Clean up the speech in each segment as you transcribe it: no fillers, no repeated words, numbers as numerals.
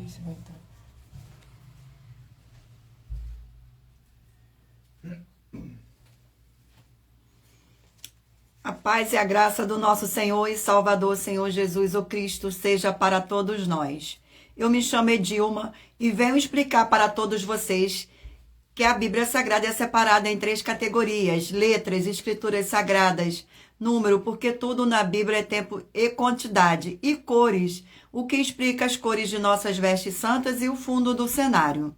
ver se vai entrar. A paz e a graça do nosso Senhor e Salvador, Senhor Jesus, o Cristo, seja para todos nós. Eu me chamo Edilma e venho explicar para todos vocês que a Bíblia Sagrada é separada em 3 categorias: letras, escrituras sagradas, número, porque tudo na Bíblia é tempo e quantidade, e cores, o que explica as cores de nossas vestes santas e o fundo do cenário.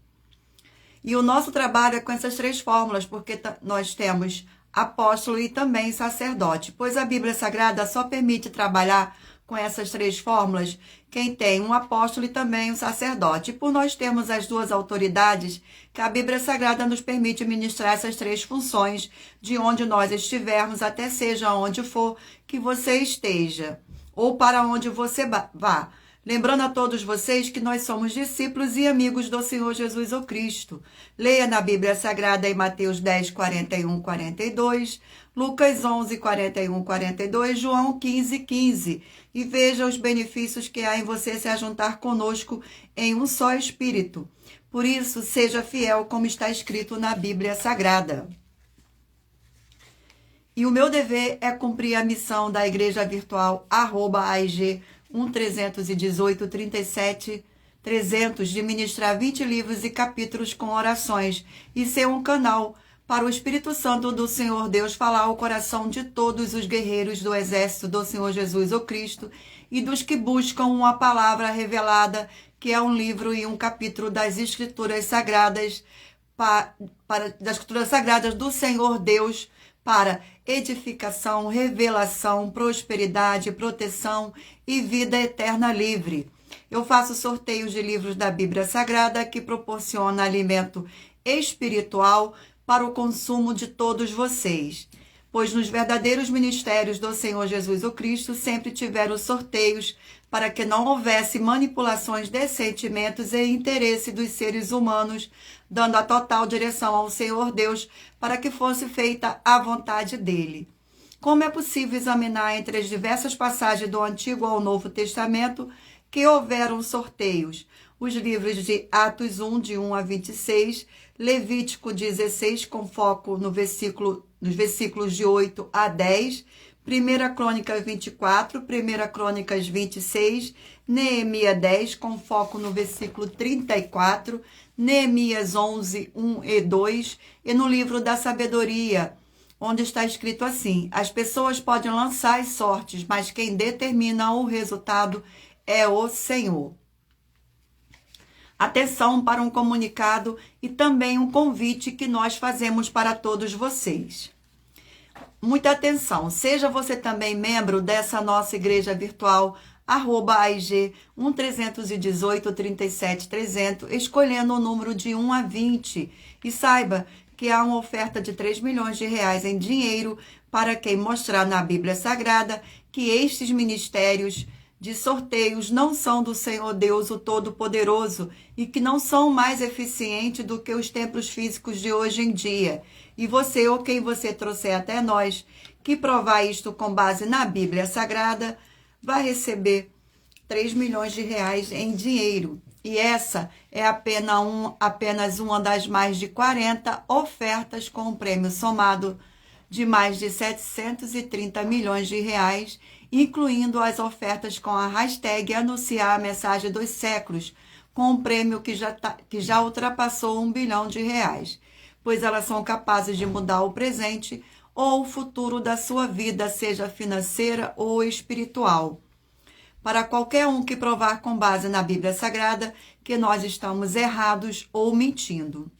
E o nosso trabalho é com essas 3 fórmulas, porque nós temos apóstolo e também sacerdote, pois a Bíblia Sagrada só permite trabalhar com essas 3 fórmulas quem tem um apóstolo e também um sacerdote. E por nós termos as 2 autoridades, que a Bíblia Sagrada nos permite ministrar essas 3 funções de onde nós estivermos, até seja onde for que você esteja, ou para onde você vá. Lembrando a todos vocês que nós somos discípulos e amigos do Senhor Jesus o Cristo. Leia na Bíblia Sagrada em Mateus 10, 41, 42, Lucas 11, 41, 42, João 15, 15. E veja os benefícios que há em você se ajuntar conosco em um só Espírito. Por isso, seja fiel como está escrito na Bíblia Sagrada. E o meu dever é cumprir a missão da Igreja Virtual @AIG 1318 37 300 de ministrar 20 livros e capítulos com orações e ser um canal para o Espírito Santo do Senhor Deus falar ao coração de todos os guerreiros do exército do Senhor Jesus o Cristo e dos que buscam uma palavra revelada, que é um livro e um capítulo das Escrituras Sagradas, das Escrituras Sagradas do Senhor Deus, para edificação, revelação, prosperidade, proteção e vida eterna livre. Eu faço sorteios de livros da Bíblia Sagrada que proporciona alimento espiritual para o consumo de todos vocês, pois nos verdadeiros ministérios do Senhor Jesus o Cristo sempre tiveram sorteios para que não houvesse manipulações de sentimentos e interesse dos seres humanos, dando a total direção ao Senhor Deus para que fosse feita a vontade dele. Como é possível examinar entre as diversas passagens do Antigo ao Novo Testamento que houveram sorteios? Os livros de Atos 1, de 1 a 26, Levítico 16, com foco nos versículos de 8 a 10, 1 Crônicas 24, 1 Crônicas 26, Neemias 10, com foco no versículo 34, Neemias 11, 1 e 2, e no livro da sabedoria, onde está escrito assim: as pessoas podem lançar as sortes, mas quem determina o resultado é o Senhor. Atenção para um comunicado e também um convite que nós fazemos para todos vocês. Muita atenção, seja você também membro dessa nossa igreja virtual, @AIG 1318 37 300, escolhendo o número de 1 a 20. E saiba que há uma oferta de 3 milhões de reais em dinheiro para quem mostrar na Bíblia Sagrada que estes ministérios de sorteios não são do Senhor Deus, o Todo-Poderoso, e que não são mais eficientes do que os templos físicos de hoje em dia. E você, ou quem você trouxer até nós, que provar isto com base na Bíblia Sagrada, vai receber 3 milhões de reais em dinheiro. E essa é apenas uma das mais de 40 ofertas com um prêmio somado de mais de 730 milhões de reais, incluindo as ofertas com a hashtag Anunciar a Mensagem dos Séculos, com um prêmio que já ultrapassou 1 bilhão de reais, pois elas são capazes de mudar o presente ou o futuro da sua vida, seja financeira ou espiritual. Para qualquer um que provar com base na Bíblia Sagrada que nós estamos errados ou mentindo.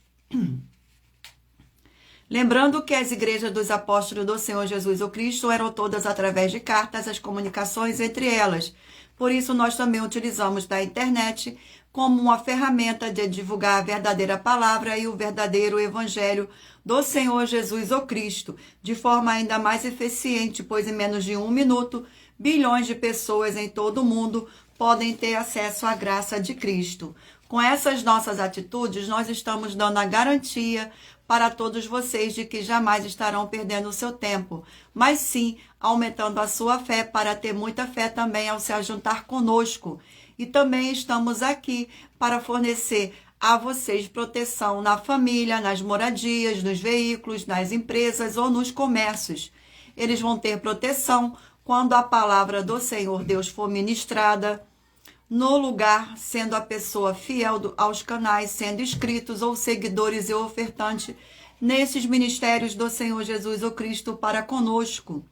Lembrando que as igrejas dos apóstolos do Senhor Jesus o Cristo eram todas através de cartas, as comunicações entre elas. Por isso, nós também utilizamos da internet como uma ferramenta de divulgar a verdadeira palavra e o verdadeiro evangelho do Senhor Jesus o Cristo, de forma ainda mais eficiente, pois em menos de 1 minuto, bilhões de pessoas em todo o mundo podem ter acesso à graça de Cristo. Com essas nossas atitudes, nós estamos dando a garantia para todos vocês de que jamais estarão perdendo o seu tempo, mas sim aumentando a sua fé para ter muita fé também ao se ajuntar conosco E também estamos aqui para fornecer a vocês proteção na família, nas moradias, nos veículos, nas empresas ou nos comércios. Eles vão ter proteção quando a palavra do Senhor Deus for ministrada no lugar, sendo a pessoa fiel aos canais, sendo inscritos ou seguidores e ofertantes nesses ministérios do Senhor Jesus o Cristo para conosco.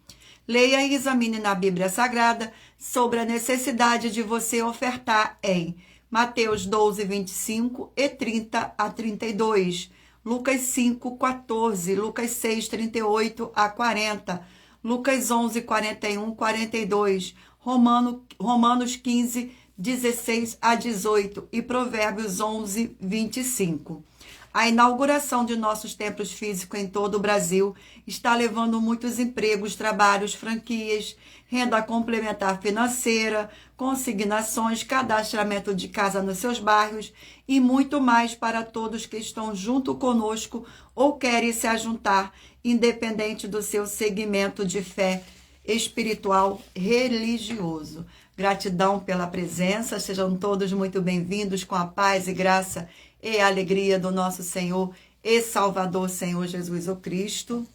Leia e examine na Bíblia Sagrada sobre a necessidade de você ofertar em Mateus 12, 25 e 30 a 32, Lucas 5, 14, Lucas 6, 38 a 40, Lucas 11, 41, 42, Romanos 15, 16 a 18 e Provérbios 11, 25. A inauguração de nossos templos físicos em todo o Brasil está levando muitos empregos, trabalhos, franquias, renda complementar financeira, consignações, cadastramento de casa nos seus bairros e muito mais para todos que estão junto conosco ou querem se ajuntar, independente do seu segmento de fé espiritual religioso. Gratidão pela presença, sejam todos muito bem-vindos com a paz e graça e a alegria do nosso Senhor e Salvador, Senhor Jesus o Cristo.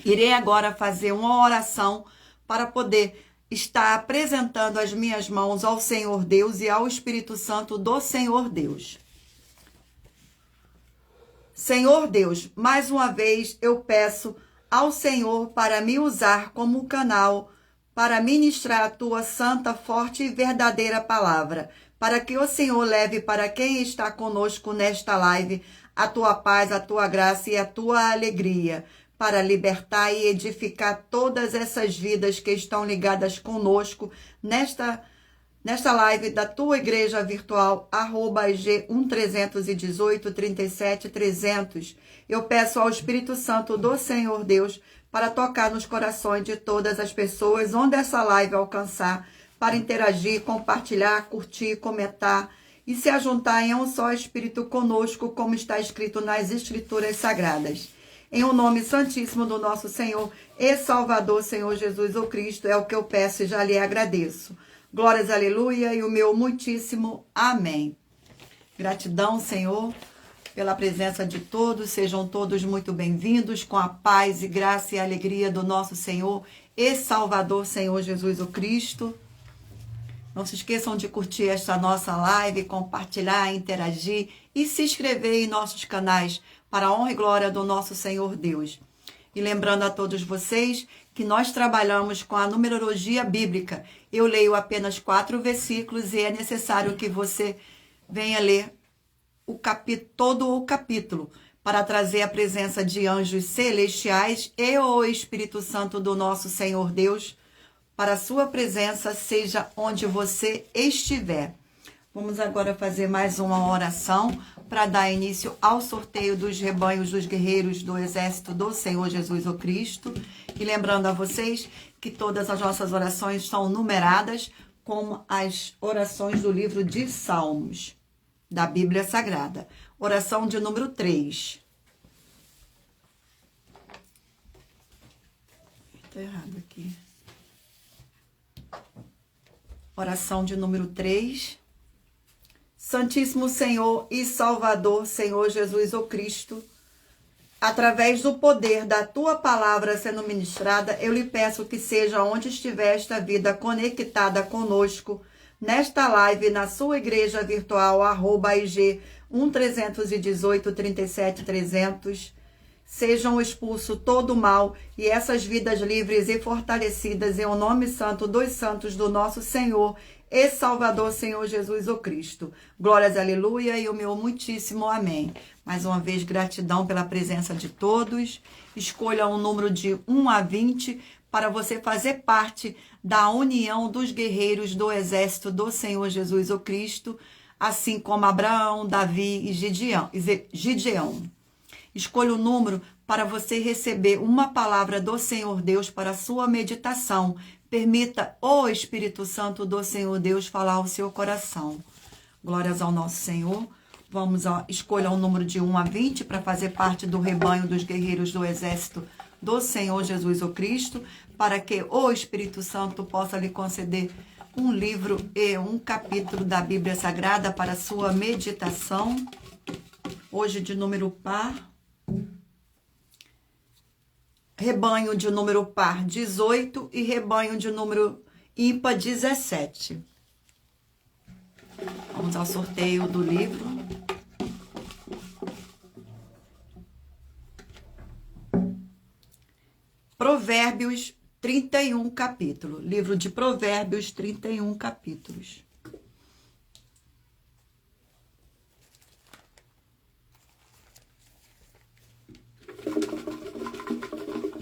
Irei agora fazer uma oração para poder estar apresentando as minhas mãos ao Senhor Deus e ao Espírito Santo do Senhor Deus. Senhor Deus, mais uma vez eu peço ao Senhor para me usar como canal para ministrar a tua santa, forte e verdadeira palavra, para que o Senhor leve para quem está conosco nesta live a tua paz, a tua graça e a tua alegria, para libertar e edificar todas essas vidas que estão ligadas conosco nesta live da tua igreja virtual, @IG1318370300. Eu peço ao Espírito Santo do Senhor Deus para tocar nos corações de todas as pessoas onde essa live alcançar, para interagir, compartilhar, curtir, comentar e se ajuntar em um só Espírito conosco, como está escrito nas Escrituras Sagradas. Em o nome santíssimo do nosso Senhor e Salvador, Senhor Jesus o Cristo, é o que eu peço e já lhe agradeço. Glórias, aleluia, e o meu muitíssimo amém. Gratidão, Senhor, pela presença de todos. Sejam todos muito bem-vindos com a paz e graça e alegria do nosso Senhor e Salvador, Senhor Jesus o Cristo. Não se esqueçam de curtir esta nossa live, compartilhar, interagir e se inscrever em nossos canais para a honra e glória do nosso Senhor Deus. E lembrando a todos vocês que nós trabalhamos com a numerologia bíblica. Eu leio apenas 4 versículos e é necessário que você venha ler todo o capítulo para trazer a presença de anjos celestiais e o Espírito Santo do nosso Senhor Deus para a sua presença, seja onde você estiver. Vamos agora fazer mais uma oração para dar início ao sorteio dos rebanhos dos guerreiros do exército do Senhor Jesus o Cristo. E lembrando a vocês que todas as nossas orações são numeradas como as orações do livro de Salmos, da Bíblia Sagrada. Oração de número 3. Está errado aqui. Oração de número 3. Santíssimo Senhor e Salvador, Senhor Jesus o Cristo, através do poder da tua palavra sendo ministrada, eu lhe peço que seja onde estiver esta vida conectada conosco, nesta live, na sua igreja virtual, @IG1318370300, sejam expulsos todo o mal e essas vidas livres e fortalecidas em o nome santo dos santos do nosso Senhor e Salvador, Senhor Jesus o Cristo. Glórias, aleluia, e o meu muitíssimo amém. Mais uma vez, gratidão pela presença de todos. Escolha um número de 1 a 20 para você fazer parte da união dos guerreiros do exército do Senhor Jesus o Cristo, assim como Abraão, Davi e Gideão. Escolha o número para você receber uma palavra do Senhor Deus para a sua meditação. Permita o Espírito Santo do Senhor Deus falar ao seu coração. Glórias ao nosso Senhor. Escolha um número de 1 a 20 para fazer parte do rebanho dos guerreiros do exército do Senhor Jesus o Cristo, para que o Espírito Santo possa lhe conceder um livro e um capítulo da Bíblia Sagrada para sua meditação. Hoje de número par. Rebanho de número par 18 e rebanho de número ímpar 17. Vamos ao sorteio do livro. Provérbios 31 capítulos. Livro de Provérbios 31 capítulos.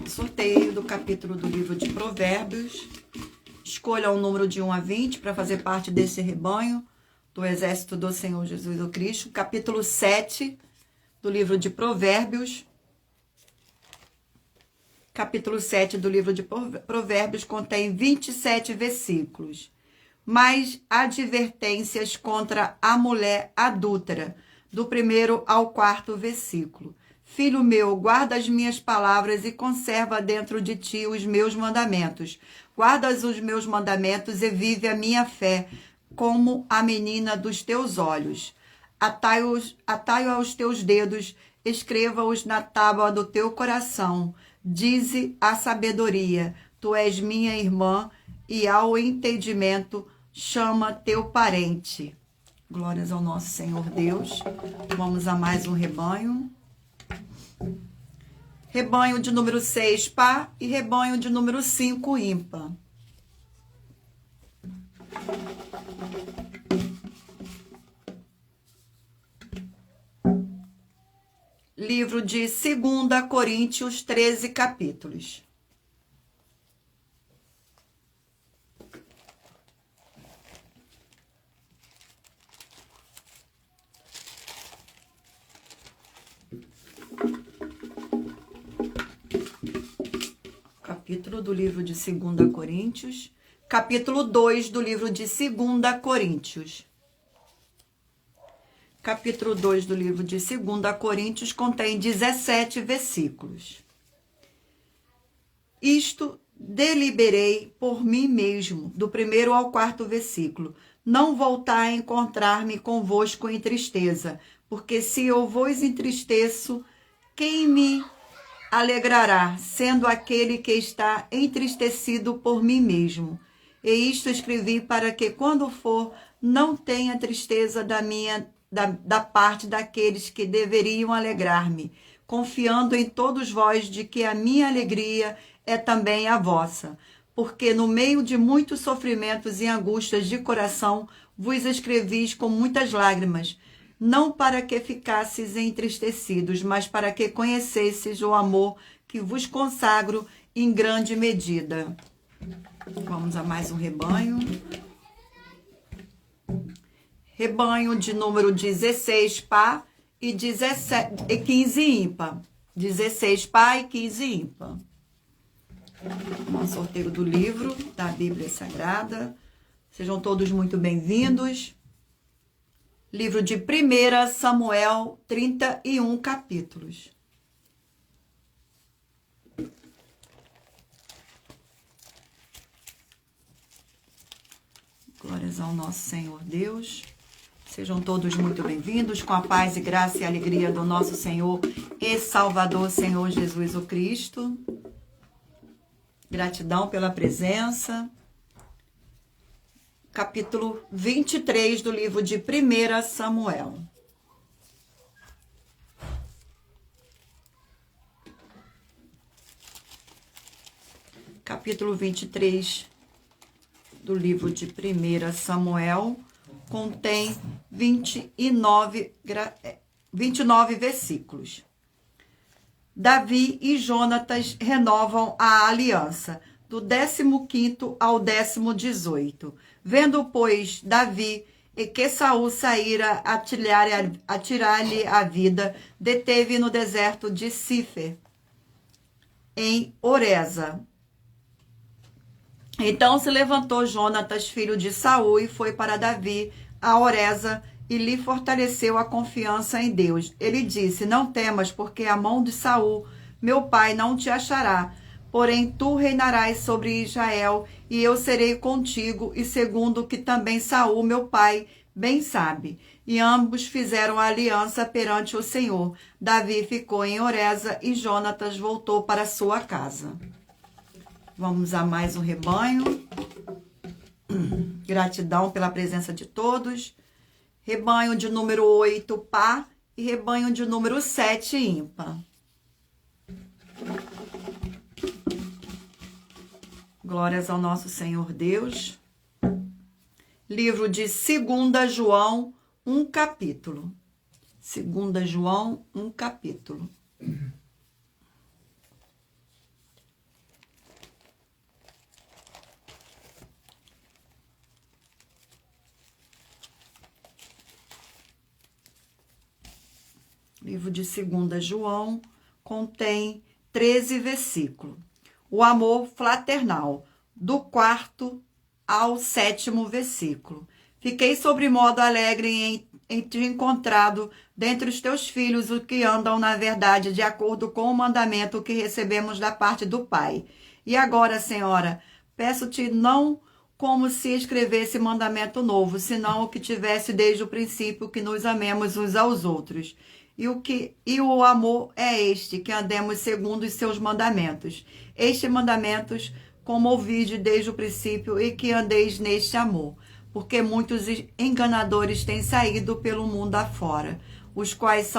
Sorteio do capítulo do livro de Provérbios. Escolha um número de 1 a 20 para fazer parte desse rebanho do exército do Senhor Jesus o Cristo. Capítulo 7 do livro de Provérbios. Capítulo 7 do livro de Provérbios contém 27 versículos. Mais advertências contra a mulher adúltera, do 1º ao 4º versículo. Filho meu, guarda as minhas palavras e conserva dentro de ti os meus mandamentos. Guarda os meus mandamentos e vive a minha fé, como a menina dos teus olhos. Atai-o aos teus dedos, escreva-os na tábua do teu coração. Dize a sabedoria, tu és minha irmã, e ao entendimento chama teu parente. Glórias ao nosso Senhor Deus. Vamos a mais um rebanho. Rebanho de número 6, par, e rebanho de número 5, ímpar. Livro de 2 Coríntios, 13 capítulos. Capítulo do livro de 2 Coríntios. Capítulo 2 do livro de 2 Coríntios. Capítulo 2 do livro de 2 Coríntios contém 17 versículos. Isto deliberei por mim mesmo, do 1º ao 4º versículo. Não voltar a encontrar-me convosco em tristeza, porque se eu vos entristeço, quem me alegrará, sendo aquele que está entristecido por mim mesmo? E isto escrevi para que, quando for, não tenha tristeza da parte daqueles que deveriam alegrar-me, confiando em todos vós de que a minha alegria é também a vossa. Porque no meio de muitos sofrimentos e angústias de coração vos escrevis com muitas lágrimas, não para que ficasseis entristecidos, mas para que conhecesseis o amor que vos consagro em grande medida. Vamos a mais um rebanho. Rebanho de número 16, par, e 15 ímpar. 16 par e 15 ímpar. Vamos ao sorteio do livro da Bíblia Sagrada. Sejam todos muito bem-vindos. Livro de 1 Samuel, 31 capítulos. Glórias ao nosso Senhor Deus. Sejam todos muito bem-vindos, com a paz e graça e alegria do nosso Senhor e Salvador, Senhor Jesus o Cristo. Gratidão pela presença. Capítulo 23 do livro de 1 Samuel. Capítulo 23 do livro de 1 Samuel contém 29 versículos. Davi e Jonatas renovam a aliança, do 15º ao 18º. Vendo, pois, Davi que Saul saíra a tirar-lhe a vida, deteve no deserto de Sifer, em Oreza. Então se levantou Jonatas, filho de Saul, e foi para Davi a Oreza, e lhe fortaleceu a confiança em Deus. Ele disse: não temas, porque a mão de Saul, meu pai, não te achará, porém tu reinarás sobre Israel, e eu serei contigo, e segundo o que também Saul, meu pai, bem sabe. E ambos fizeram aliança perante o Senhor. Davi ficou em Oreza, e Jonatas voltou para sua casa. Vamos a mais um rebanho. Gratidão pela presença de todos. Rebanho de número 8, par, e rebanho de número 7, ímpar. Glórias ao nosso Senhor Deus. Livro de 2 João, um capítulo. 2 João, um capítulo. Livro de 2 João contém 13 versículos. O amor fraternal, do 4º ao 7º versículo. Fiquei sobremodo alegre em te encontrado dentre os teus filhos, os que andam na verdade, de acordo com o mandamento que recebemos da parte do Pai. E agora, Senhora, peço-te não como se escrevesse mandamento novo, senão o que tivesse desde o princípio, que nos amemos uns aos outros. E o amor é este, que andemos segundo os seus mandamentos. Estes mandamentos, como ouvide desde o princípio, e que andeis neste amor. Porque muitos enganadores têm saído pelo mundo afora, os quais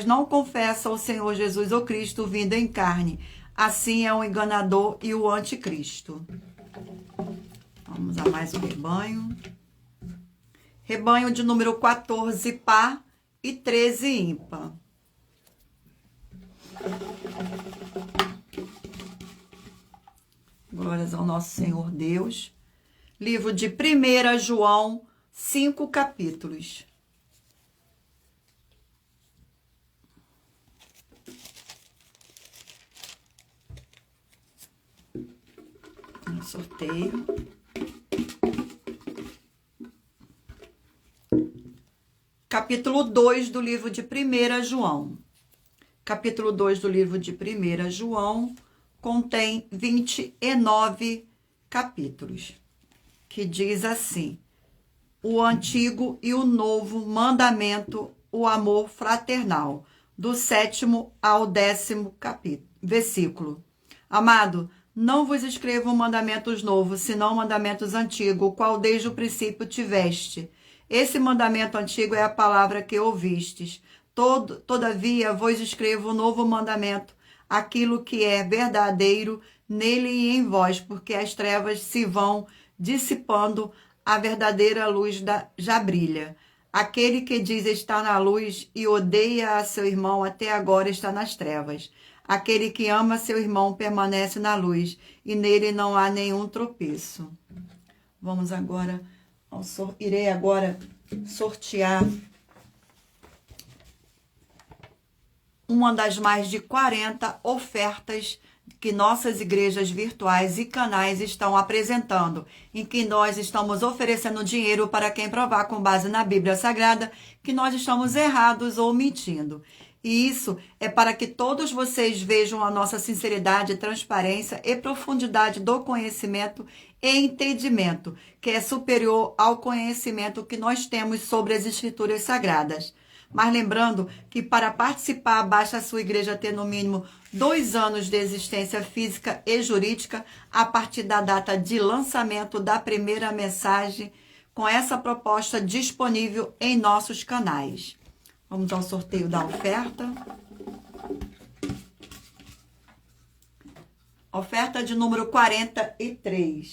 não confessam o Senhor Jesus o Cristo vindo em carne. Assim é o enganador e o anticristo. Vamos a mais um rebanho. Rebanho de número 14, par, e 13, ímpar. Glórias ao nosso Senhor Deus. Livro de 1 João, 5 capítulos. Sorteio. Capítulo 2 do livro de 1 João. Capítulo 2 do livro de 1 João contém 29 capítulos, que diz assim: o antigo e o novo mandamento, o amor fraternal, do 7º ao 10º versículo. Amado, não vos escrevo mandamentos novos, senão mandamentos antigos, o qual desde o princípio tiveste. Esse mandamento antigo é a palavra que ouvistes. Todavia vos escrevo um novo mandamento, aquilo que é verdadeiro nele e em vós, porque as trevas se vão dissipando, a verdadeira luz já brilha. Aquele que diz estar na luz e odeia a seu irmão até agora está nas trevas. Aquele que ama seu irmão permanece na luz, e nele não há nenhum tropeço. Vamos agora... Irei agora sortear uma das mais de 40 ofertas que nossas igrejas virtuais e canais estão apresentando, em que nós estamos oferecendo dinheiro para quem provar com base na Bíblia Sagrada que nós estamos errados ou mentindo. E isso é para que todos vocês vejam a nossa sinceridade, transparência e profundidade do conhecimento e entendimento, que é superior ao conhecimento que nós temos sobre as Escrituras Sagradas. Mas lembrando que para participar, basta a sua igreja ter no mínimo 2 anos de existência física e jurídica a partir da data de lançamento da primeira mensagem, com essa proposta disponível em nossos canais. Vamos ao sorteio da oferta. Oferta de número 43.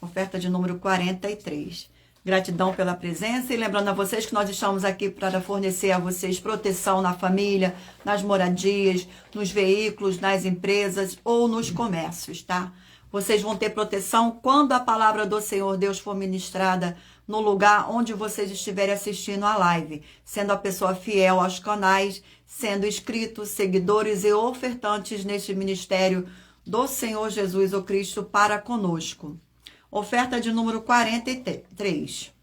Oferta de número 43. Gratidão pela presença e lembrando a vocês que nós estamos aqui para fornecer a vocês proteção na família, nas moradias, nos veículos, nas empresas ou nos comércios, tá? Vocês vão ter proteção quando a palavra do Senhor Deus for ministrada no lugar onde vocês estiverem assistindo a live, sendo a pessoa fiel aos canais, sendo inscritos, seguidores e ofertantes neste ministério do Senhor Jesus o Cristo para conosco. Oferta de número 43.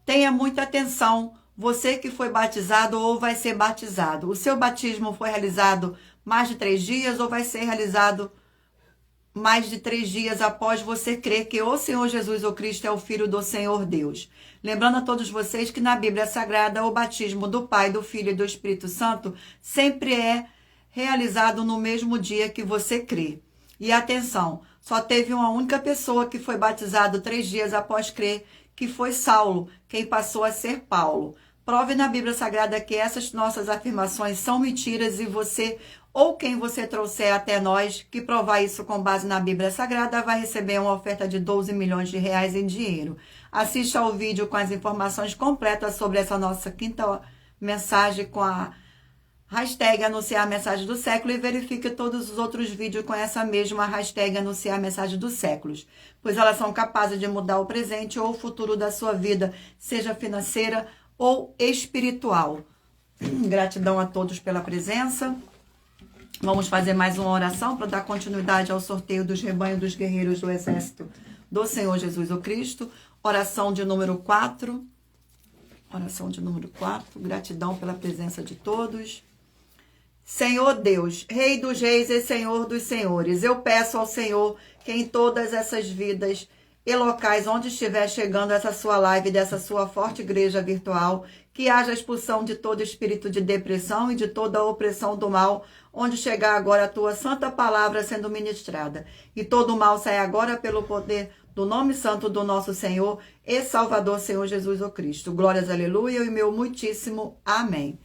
Tenha muita atenção, você que foi batizado ou vai ser batizado. O seu batismo foi realizado mais de 3 dias ou vai ser realizado mais de 3 dias após você crer que o Senhor Jesus, o Cristo, é o Filho do Senhor Deus. Lembrando a todos vocês que na Bíblia Sagrada o batismo do Pai, do Filho e do Espírito Santo sempre é realizado no mesmo dia que você crê. E atenção, só teve uma única pessoa que foi batizado 3 dias após crer, que foi Saulo, quem passou a ser Paulo. Prove na Bíblia Sagrada que essas nossas afirmações são mentiras e você, ou quem você trouxer até nós, que provar isso com base na Bíblia Sagrada, vai receber uma oferta de 12 milhões de reais em dinheiro. Assista ao vídeo com as informações completas sobre essa nossa quinta mensagem com a hashtag anunciar a mensagem do século e verifique todos os outros vídeos com essa mesma hashtag anunciar a mensagem dos séculos, pois elas são capazes de mudar o presente ou o futuro da sua vida, seja financeira ou espiritual. Gratidão a todos pela presença. Vamos fazer mais uma oração para dar continuidade ao sorteio dos rebanhos dos guerreiros do exército do Senhor Jesus o Cristo. Oração de número 4. Oração de número 4. Gratidão pela presença de todos. Senhor Deus, Rei dos reis e Senhor dos senhores, eu peço ao Senhor que em todas essas vidas e locais onde estiver chegando essa sua live dessa sua forte igreja virtual, que haja expulsão de todo espírito de depressão e de toda opressão do mal, onde chegar agora a tua santa palavra sendo ministrada. E todo o mal sai agora pelo poder do nome santo do nosso Senhor e Salvador, Senhor Jesus o Cristo. Glórias, aleluia, e meu muitíssimo amém.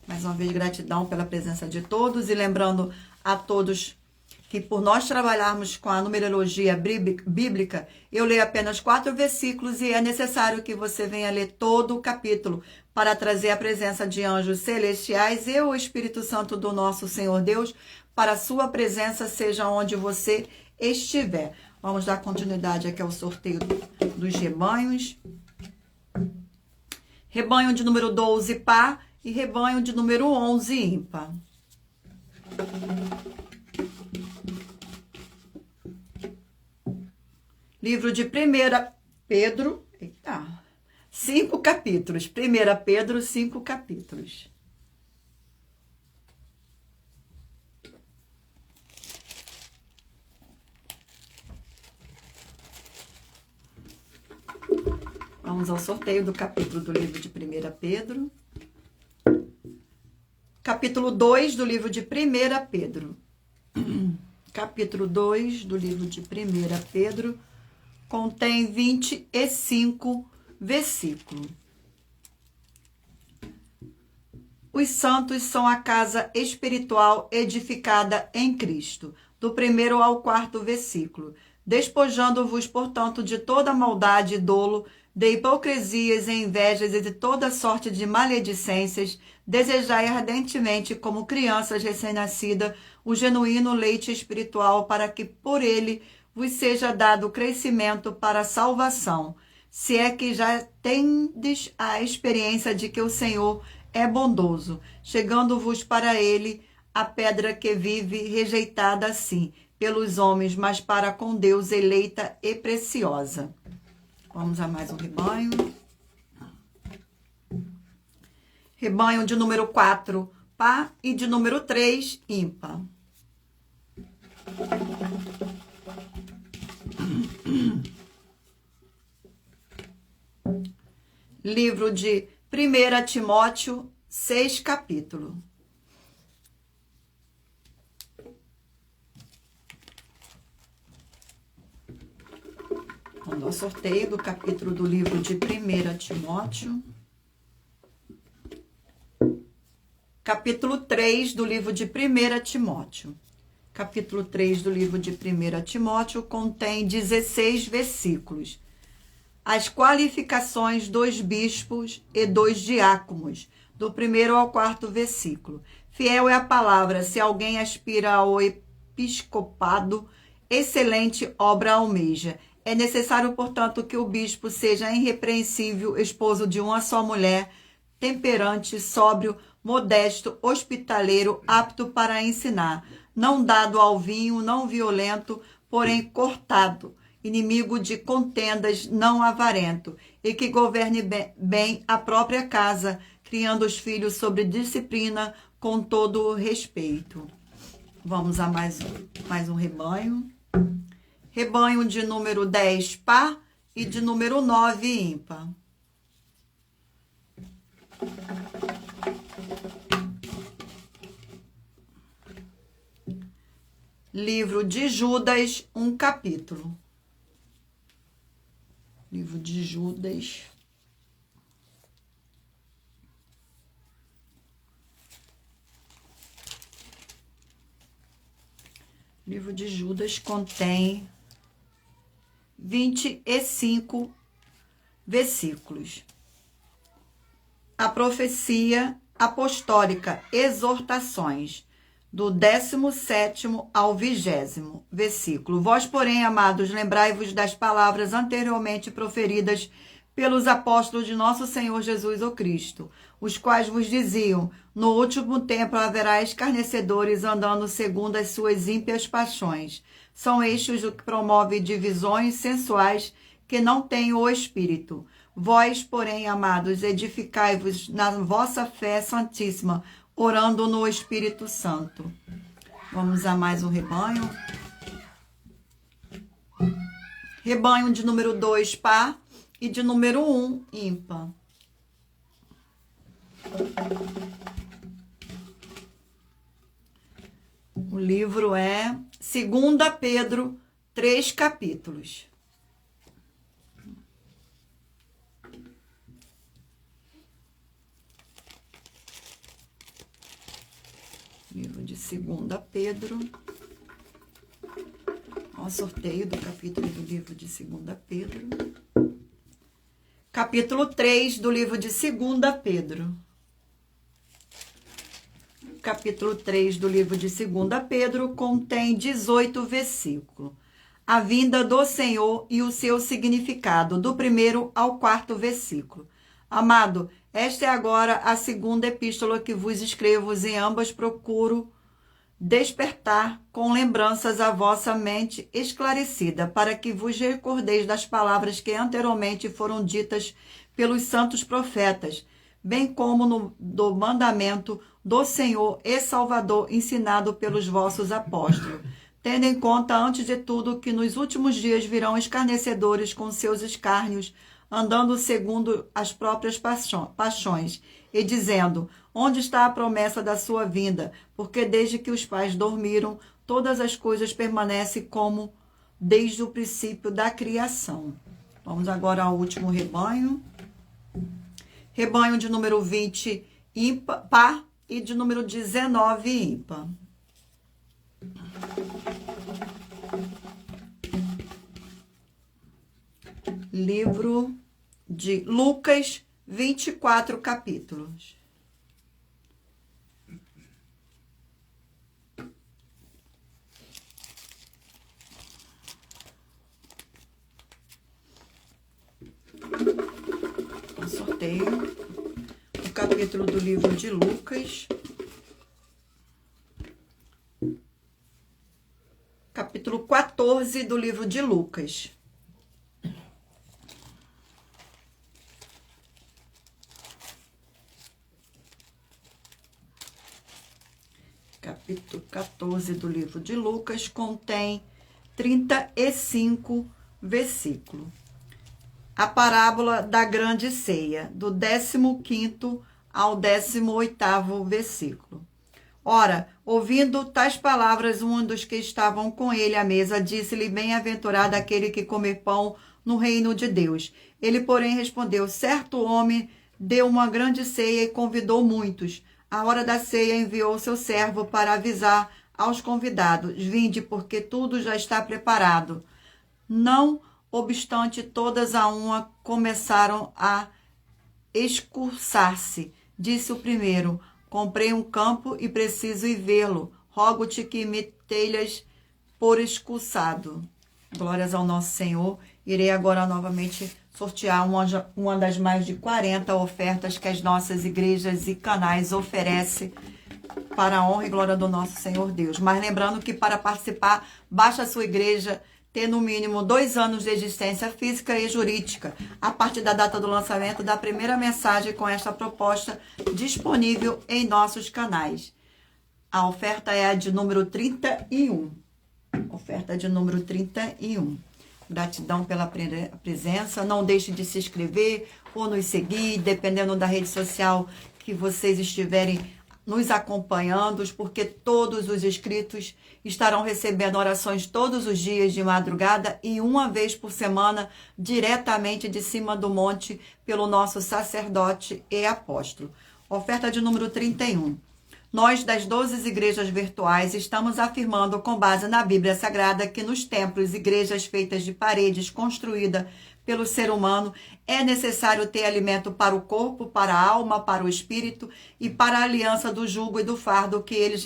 Mais uma vez, gratidão pela presença de todos e lembrando a todos que por nós trabalharmos com a numerologia bíblica, eu leio apenas 4 versículos e é necessário que você venha ler todo o capítulo para trazer a presença de anjos celestiais e o Espírito Santo do nosso Senhor Deus para a sua presença, seja onde você estiver. Vamos dar continuidade aqui ao sorteio dos rebanhos. Rebanho de número 12, par, e rebanho de número 11, ímpar. Livro de 1 Pedro, 5 capítulos. 1 Pedro, 5 capítulos. Vamos ao sorteio do capítulo do livro de 1 Pedro. Capítulo 2 do livro de 1 Pedro. Capítulo 2 do livro de 1 Pedro contém 25 versículos. Os santos são a casa espiritual edificada em Cristo, do 1º ao 4º versículo. Despojando-vos, portanto, de toda maldade e dolo, de hipocrisias e invejas e de toda sorte de maledicências, desejai ardentemente, como crianças recém-nascidas, o genuíno leite espiritual, para que por ele vos seja dado crescimento para a salvação, se é que já tendes a experiência de que o Senhor é bondoso, chegando-vos para ele a pedra que vive, rejeitada assim pelos homens, mas para com Deus eleita e preciosa. Vamos a mais um rebanho. Rebanho de número 4, par, e de número 3, ímpar. Livro de 1 Timóteo, 6 capítulos. Vamos ao sorteio do capítulo do livro de 1 Timóteo. Capítulo 3 do livro de 1 Timóteo. Capítulo 3 do livro de 1 Timóteo contém 16 versículos. As qualificações dos bispos e dos diáconos, do 1º ao 4º versículo. Fiel é a palavra, se alguém aspira ao episcopado, excelente obra almeja. É necessário, portanto, que o bispo seja irrepreensível, esposo de uma só mulher, temperante, sóbrio, modesto, hospitaleiro, apto para ensinar, não dado ao vinho, não violento, porém cortado, inimigo de contendas, não avarento, e que governe bem a própria casa, criando os filhos sobre disciplina com todo o respeito. Vamos a mais um rebanho. Rebanho de número 10 par e de número 9 ímpar. Livro de Judas, um capítulo. Livro de Judas. Livro de Judas contém 25 versículos. A profecia apostólica, exortações, do 17º ao 20º versículo. Vós, porém, amados, lembrai-vos das palavras anteriormente proferidas pelos apóstolos de nosso Senhor Jesus o Cristo, os quais vos diziam: no último tempo haverá escarnecedores andando segundo as suas ímpias paixões. São estes os que promovem divisões sensuais que não têm o Espírito. Vós, porém, amados, edificai-vos na vossa fé santíssima, orando no Espírito Santo. Vamos a mais um rebanho. Rebanho de número 2 par e de número 1 ímpar. O livro é 2 Pedro, 3 capítulos. Livro de 2 Pedro. Ó, sorteio do capítulo do livro de 2 Pedro. Capítulo 3 do livro de 2 Pedro. Capítulo 3 do livro de 2 Pedro contém 18 versículos. A vinda do Senhor e o seu significado, do 1º ao 4º versículo. Amado, esta é agora a segunda epístola que vos escrevo, em ambas procuro despertar com lembranças a vossa mente esclarecida, para que vos recordeis das palavras que anteriormente foram ditas pelos santos profetas, bem como do mandamento do Senhor e Salvador ensinado pelos vossos apóstolos, tendo em conta, antes de tudo, que nos últimos dias virão escarnecedores com seus escárnios, andando segundo as próprias paixões, e dizendo: onde está a promessa da sua vinda? Porque desde que os pais dormiram, todas as coisas permanecem como desde o princípio da criação. Vamos agora ao último rebanho. Rebanho de número 20 ímpar, par, e de número 19 ímpar. Livro de Lucas, 24 capítulos. Um sorteio. O capítulo do livro de Lucas. Capítulo 14 do livro de Lucas. Capítulo 14 do livro de Lucas contém 35 versículos. A parábola da grande ceia, do 15º ao 18º versículo. Ora, ouvindo tais palavras, um dos que estavam com ele à mesa disse-lhe: bem-aventurado aquele que comer pão no reino de Deus. Ele, porém, respondeu: certo homem deu uma grande ceia e convidou muitos. À hora da ceia enviou seu servo para avisar aos convidados: vinde, porque tudo já está preparado. Não obstante, todas a uma começaram a excursar-se. Disse o primeiro: comprei um campo e preciso ir vê-lo. Rogo-te que me telhas por excursado. Glórias ao nosso Senhor. Irei agora novamente sortear uma das mais de 40 ofertas que as nossas igrejas e canais oferecem para a honra e glória do nosso Senhor Deus. Mas lembrando que para participar, basta a sua igreja ter no mínimo 2 anos de existência física e jurídica, a partir da data do lançamento da primeira mensagem com esta proposta disponível em nossos canais. A oferta é a de número 31. Oferta de número 31. Gratidão pela presença. Não deixe de se inscrever ou nos seguir, dependendo da rede social que vocês estiverem nos acompanhando, porque todos os inscritos estarão recebendo orações todos os dias de madrugada e uma vez por semana, diretamente de cima do monte, pelo nosso sacerdote e apóstolo. Oferta de número 31. Nós, das 12 igrejas virtuais, estamos afirmando, com base na Bíblia Sagrada, que nos templos, igrejas feitas de paredes, construídas pelo ser humano, é necessário ter alimento para o corpo, para a alma, para o espírito e para a aliança do jugo e do fardo que eles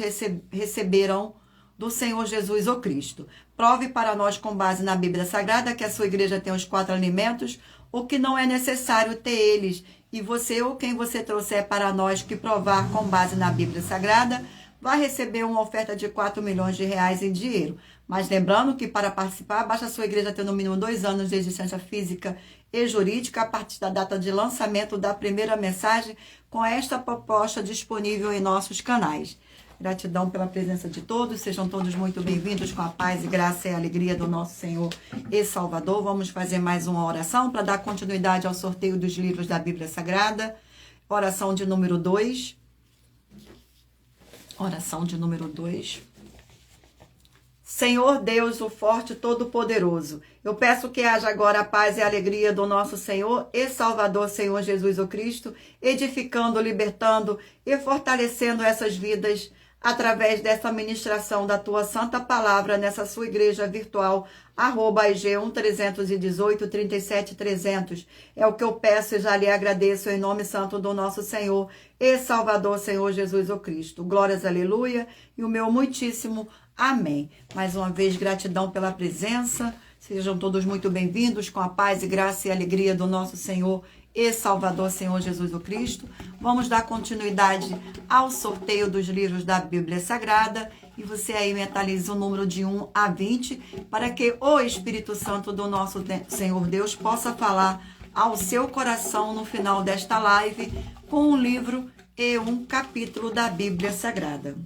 receberam do Senhor Jesus ou Cristo. Prove para nós, com base na Bíblia Sagrada, que a sua igreja tem os 4 alimentos, ou que não é necessário ter eles. E você ou quem você trouxer para nós que provar com base na Bíblia Sagrada, vai receber uma oferta de 4 milhões de reais em dinheiro. Mas lembrando que para participar, basta a sua igreja ter no mínimo 2 anos de existência física e jurídica a partir da data de lançamento da primeira mensagem com esta proposta disponível em nossos canais. Gratidão pela presença de todos, sejam todos muito bem-vindos com a paz e graça e alegria do nosso Senhor e Salvador. Vamos fazer mais uma oração para dar continuidade ao sorteio dos livros da Bíblia Sagrada. Oração de número 2. Oração de número 2. Senhor Deus, o forte e todo-poderoso, eu peço que haja agora a paz e a alegria do nosso Senhor e Salvador, Senhor Jesus o Cristo, edificando, libertando e fortalecendo essas vidas através dessa ministração da tua santa palavra nessa sua igreja virtual, @IG 1318 37 300. É o que eu peço e já lhe agradeço em nome santo do nosso Senhor e Salvador, Senhor Jesus o Cristo. Glórias, aleluia, e o meu muitíssimo amém. Mais uma vez, gratidão pela presença. Sejam todos muito bem-vindos com a paz e graça e alegria do nosso Senhor e Salvador, Senhor Jesus o Cristo. Vamos dar continuidade ao sorteio dos livros da Bíblia Sagrada e você aí mentaliza o número de 1 a 20 para que o Espírito Santo do nosso Senhor Deus possa falar ao seu coração no final desta live com um livro e um capítulo da Bíblia Sagrada.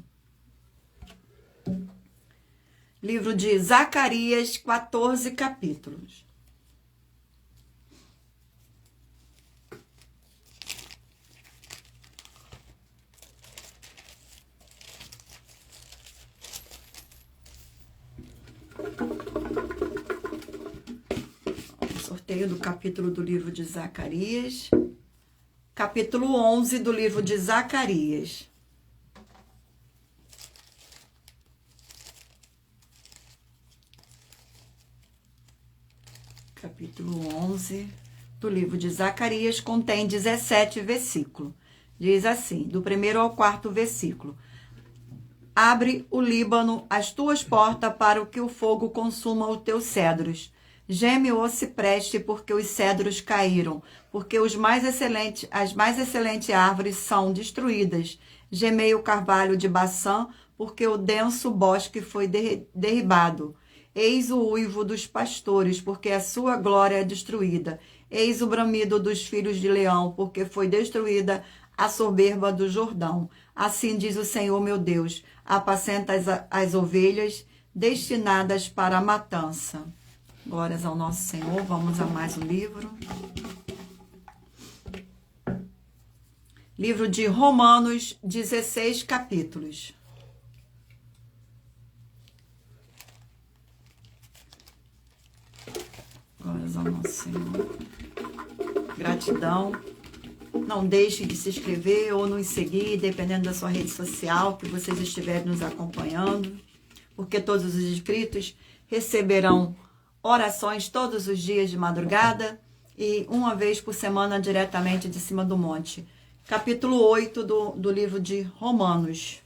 Livro de Zacarias, 14 capítulos. Sorteio do capítulo do livro de Zacarias. Capítulo 11 do livro de Zacarias. Capítulo 11 do livro de Zacarias contém 17 versículos. Diz assim, do 1º ao 4º versículo. Abre o Líbano as tuas portas para que o fogo consuma os teus cedros. Geme o cipreste, porque os cedros caíram, porque as mais excelentes árvores são destruídas. Gemei o carvalho de Baçã, porque o denso bosque foi derribado. Eis o uivo dos pastores, porque a sua glória é destruída. Eis o bramido dos filhos de leão, porque foi destruída a soberba do Jordão. Assim diz o Senhor meu Deus, apacenta as ovelhas destinadas para a matança. Glórias ao nosso Senhor. Vamos a mais um livro. Livro de Romanos, 16 capítulos. Glórias ao nosso Senhor. Gratidão. Não deixe de se inscrever ou nos seguir, dependendo da sua rede social que vocês estiverem nos acompanhando, porque todos os inscritos receberão orações todos os dias de madrugada e uma vez por semana diretamente de cima do monte. Capítulo 8 do livro de Romanos.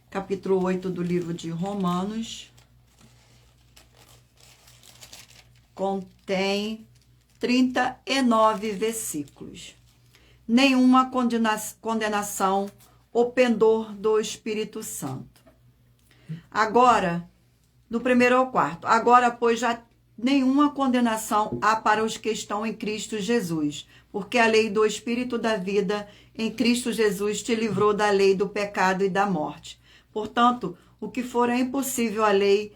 Capítulo 8 do livro de Romanos contém 39 versículos. Nenhuma condenação, o pendor do Espírito Santo. Agora, do 1º ao 4º. Agora, pois, já nenhuma condenação há para os que estão em Cristo Jesus, porque a lei do Espírito da vida em Cristo Jesus te livrou da lei do pecado e da morte. Portanto, o que fora impossível à lei,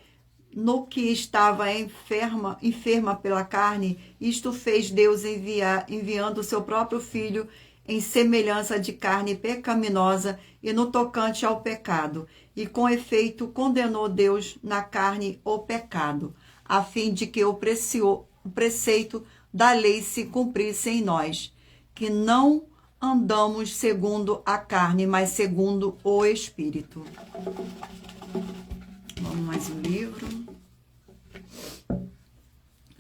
no que estava enferma pela carne, isto fez Deus enviando o seu próprio Filho em semelhança de carne pecaminosa e no tocante ao pecado, e com efeito condenou Deus na carne o pecado, a fim de que o preceito da lei se cumprisse em nós, que não andamos segundo a carne, mas segundo o Espírito. Vamos mais um livro.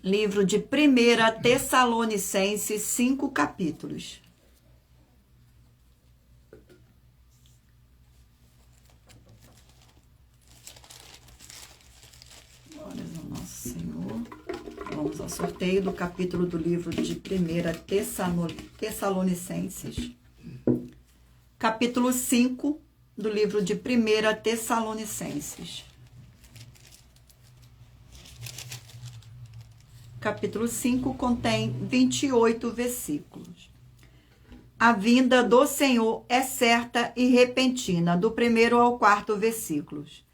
Livro de 1 Tessalonicenses, 5 capítulos. Glórias ao nosso Senhor. Vamos ao sorteio do capítulo do livro de 1 Tessalonicenses. Capítulo 5 do livro de 1 Tessalonicenses. Capítulo 5 contém 28 versículos. A vinda do Senhor é certa e repentina, do 1º ao 4º versículos.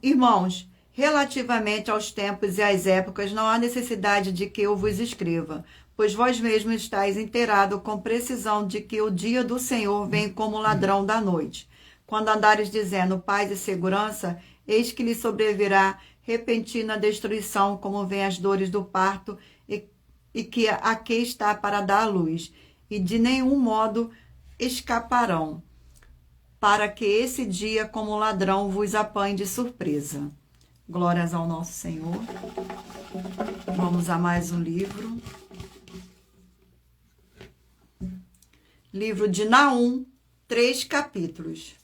Irmãos, relativamente aos tempos e às épocas, não há necessidade de que eu vos escreva, pois vós mesmos estáis inteirados com precisão de que o dia do Senhor vem como ladrão da noite. Quando andares dizendo paz e segurança, eis que lhe sobrevirá repentina destruição, como vem as dores do parto, e que aqui está para dar à luz, e de nenhum modo escaparão, para que esse dia, como ladrão, vos apanhe de surpresa. Glórias ao nosso Senhor. Vamos a mais um livro. Livro de Naum, 3 capítulos.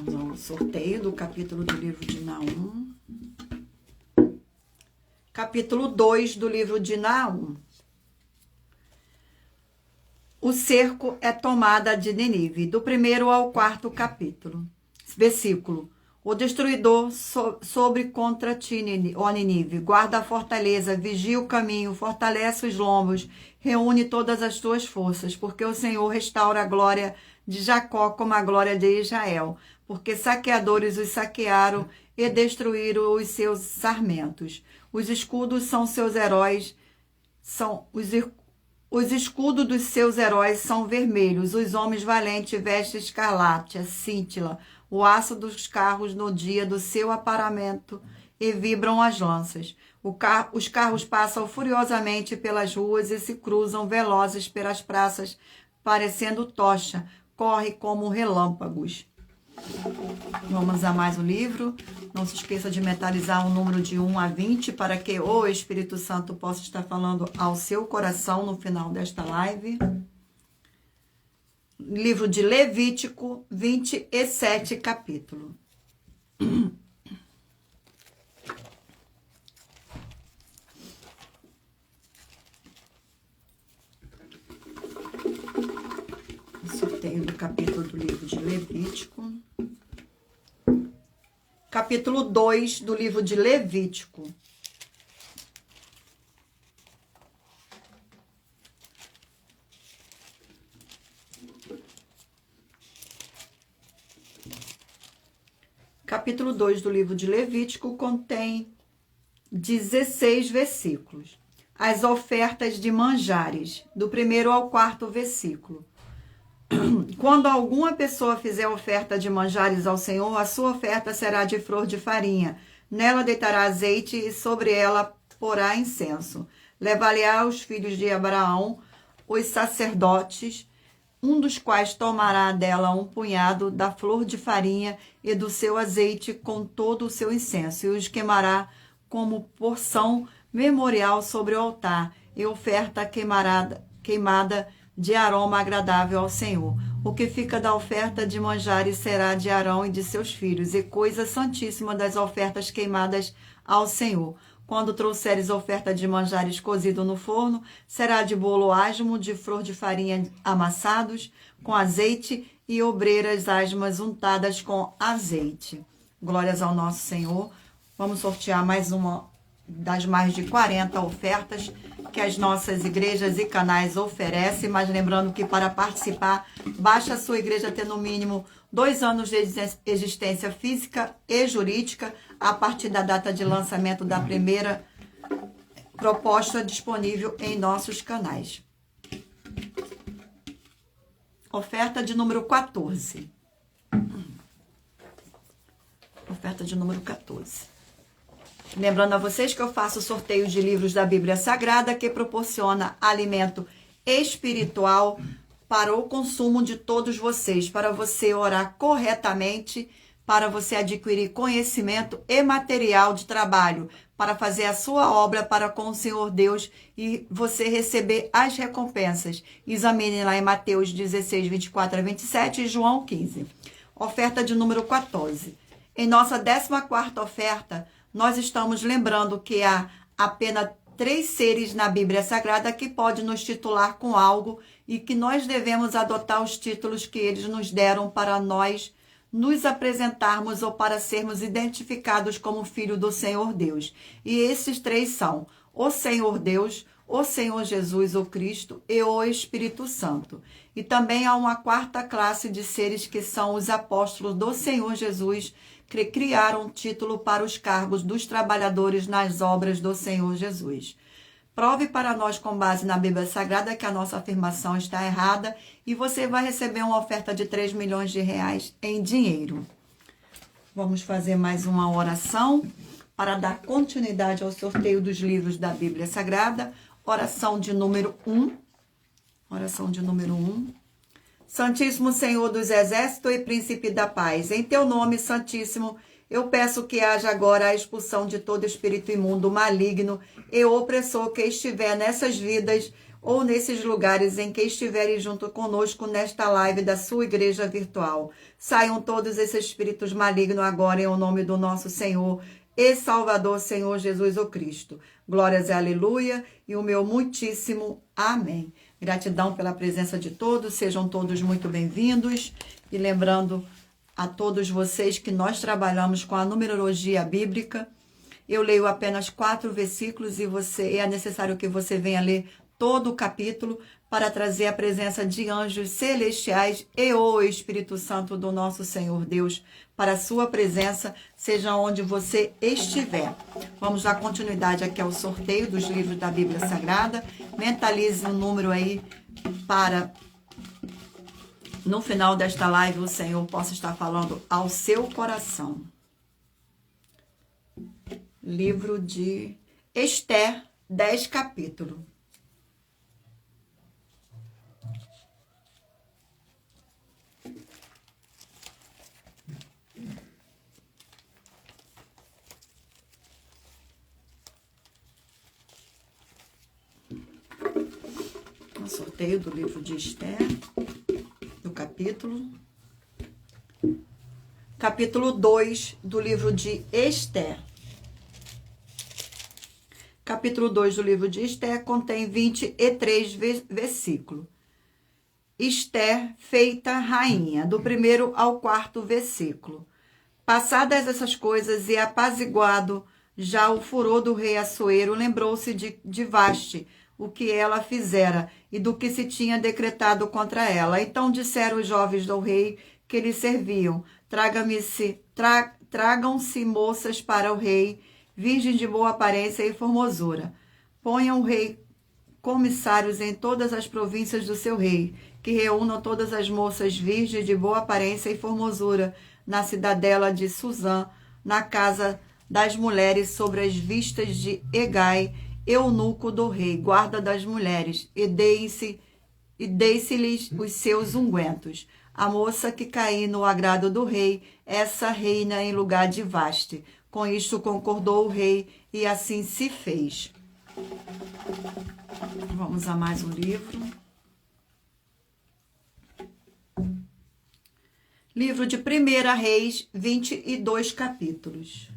Vamos ao sorteio do capítulo do livro de Naum. Capítulo 2 do livro de Naum. O cerco é tomada de Nínive, do 1º ao 4º capítulo. Versículo. O destruidor sobre contra ti, ó Nínive, guarda a fortaleza, vigia o caminho, fortalece os lombos, reúne todas as tuas forças, porque o Senhor restaura a glória de Jacó como a glória de Israel, porque saqueadores os saquearam e destruíram os seus sarmentos. Os escudos são seus heróis, os escudos dos seus heróis são vermelhos, os homens valentes vestem escarlate, cintila, o aço dos carros no dia do seu aparamento e vibram as lanças. Os carros passam furiosamente pelas ruas e se cruzam velozes pelas praças, parecendo tocha, corre como relâmpagos. Vamos a mais um livro. Não se esqueça de mentalizar o número de 1 a 20 para que o Espírito Santo possa estar falando ao seu coração no final desta live. Livro de Levítico, 27 capítulo. Sorteio do capítulo do livro de Levítico. Capítulo 2 do livro de Levítico. Capítulo 2 do livro de Levítico contém 16 versículos. As ofertas de manjares, do 1º ao 4º versículo. Quando alguma pessoa fizer oferta de manjares ao Senhor, a sua oferta será de flor de farinha. Nela deitará azeite e sobre ela porá incenso. Levar-lhe-á os filhos de Abraão, os sacerdotes, um dos quais tomará dela um punhado da flor de farinha e do seu azeite com todo o seu incenso, e os queimará como porção memorial sobre o altar, e oferta queimada de aroma agradável ao Senhor. O que fica da oferta de manjares será de Arão e de seus filhos, e coisa santíssima das ofertas queimadas ao Senhor. Quando trouxeres oferta de manjares cozido no forno, será de bolo asmo, de flor de farinha amassados, com azeite, e obreiras asmas untadas com azeite. Glórias ao nosso Senhor. Vamos sortear mais uma das mais de 40 ofertas que as nossas igrejas e canais oferecem, mas lembrando que para participar, basta a sua igreja ter no mínimo 2 anos de existência física e jurídica a partir da data de lançamento da primeira proposta disponível em nossos canais. Oferta de número 14. Oferta de número 14. Lembrando a vocês que eu faço sorteio de livros da Bíblia Sagrada que proporciona alimento espiritual para o consumo de todos vocês, para você orar corretamente, para você adquirir conhecimento e material de trabalho, para fazer a sua obra para com o Senhor Deus e você receber as recompensas. Examine lá em Mateus 16, 24 a 27 e João 15. Oferta de número 14. Em nossa 14ª oferta, nós estamos lembrando que há apenas 3 seres na Bíblia Sagrada que podem nos titular com algo e que nós devemos adotar os títulos que eles nos deram para nós nos apresentarmos ou para sermos identificados como filho do Senhor Deus. E esses 3 são o Senhor Deus, o Senhor Jesus, o Cristo e o Espírito Santo. E também há uma 4ª classe de seres que são os apóstolos do Senhor Jesus, que criaram título para os cargos dos trabalhadores nas obras do Senhor Jesus. Prove para nós com base na Bíblia Sagrada que a nossa afirmação está errada e você vai receber uma oferta de 3 milhões de reais em dinheiro. Vamos fazer mais uma oração para dar continuidade ao sorteio dos livros da Bíblia Sagrada. Oração de número 1. Oração de número 1. Santíssimo Senhor dos Exércitos e Príncipe da Paz, em teu nome, Santíssimo, eu peço que haja agora a expulsão de todo espírito imundo, maligno e opressor que estiver nessas vidas ou nesses lugares em que estiverem junto conosco nesta live da sua igreja virtual. Saiam todos esses espíritos malignos agora em nome do nosso Senhor e Salvador, Senhor Jesus o Cristo. Glórias e aleluia e o meu muitíssimo amém. Gratidão pela presença de todos, sejam todos muito bem-vindos. E lembrando a todos vocês que nós trabalhamos com a numerologia bíblica. Eu leio apenas 4 versículos e é necessário que você venha ler todo o capítulo para trazer a presença de anjos celestiais e o Espírito Santo do nosso Senhor Deus para a sua presença, seja onde você estiver. Vamos dar continuidade aqui ao sorteio dos livros da Bíblia Sagrada. Mentalize um número aí para no final desta live o Senhor possa estar falando ao seu coração. Livro de Esther, 10 capítulos. Sorteio do livro de Esther, do capítulo 2 do livro de Esther. Capítulo 2 do livro de Esther contém 23 versículos. Esther feita rainha, do 1º ao 4º versículo. Passadas essas coisas e apaziguado já o furor do rei Assuero, lembrou-se de Vaste, o que ela fizera e do que se tinha decretado contra ela. Então disseram os jovens do rei que lhe serviam: tragam-se moças para o rei, virgens de boa aparência e formosura. Ponham o rei comissários em todas as províncias do seu rei, que reúnam todas as moças virgens de boa aparência e formosura na cidadela de Suzã, na casa das mulheres, sobre as vistas de Egai, eunuco do rei, guarda das mulheres, e deisse-lhes os seus ungüentos. A moça que cair no agrado do rei, essa reina em lugar de Vaste. Com isto concordou o rei, e assim se fez. Vamos a mais um livro. Livro de 1 Reis, 22 capítulos.